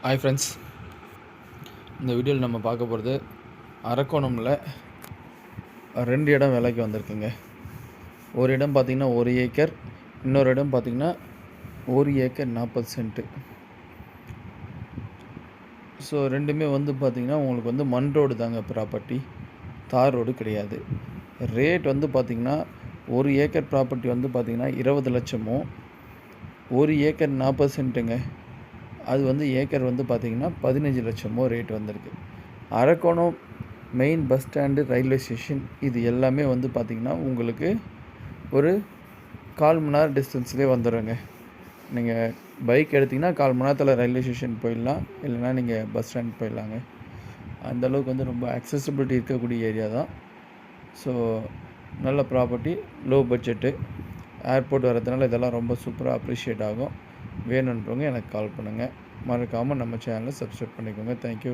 Hi friends, இந்த வீடியோவில் நம்ம பார்க்க போகிறது அரக்கோணமில் 2 இடம் விலைக்கு வந்திருக்குங்க. ஒரு இடம் பார்த்திங்கன்னா 1 ஏக்கர், இன்னொரு இடம் பார்த்திங்கன்னா 1 ஏக்கர் 40 சென்ட்டு. ஸோ ரெண்டுமே வந்து பார்த்திங்கன்னா உங்களுக்கு வந்து மண் ரோடு தாங்க ப்ராப்பர்ட்டி, தார் ரோடு கிடையாது. ரேட் வந்து பார்த்திங்கன்னா 1 ஏக்கர் ப்ராப்பர்ட்டி வந்து பார்த்திங்கன்னா 20 லட்சமும், 1 ஏக்கர் 40 சென்ட்டுங்க. அது வந்து ஏக்கர் வந்து பார்த்திங்கன்னா 15 லட்சமோ ரேட் வந்திருக்கு. Arakkonam main bus stand, railway station இது எல்லாமே வந்து பார்த்திங்கன்னா உங்களுக்கு ஒரு 1/4 மணி நேரம் டிஸ்டன்ஸ்லேயே வந்துடுங்க. நீங்கள் பைக் எடுத்திங்கன்னா 1/4 மணி நேரத்தில் ரயில்வே ஸ்டேஷன் போயிடலாம், இல்லைனா நீங்கள் பஸ் ஸ்டாண்ட் போயிடலாங்க. அந்தளவுக்கு வந்து ரொம்ப அக்சசிபிலிட்டி இருக்கக்கூடிய ஏரியா தான். ஸோ நல்ல ப்ராப்பர்ட்டி, லோ பட்ஜெட்டு, ஏர்போர்ட் வரதுனால இதெல்லாம் ரொம்ப சூப்பராக அப்ரிஷியேட் ஆகும். வேணுன்றவங்க எனக்கு கால் பண்ணுங்கள். மறக்காமல் நம்ம சேனலை சப்ஸ்கிரைப் பண்ணிக்கோங்க. தேங்க்யூ.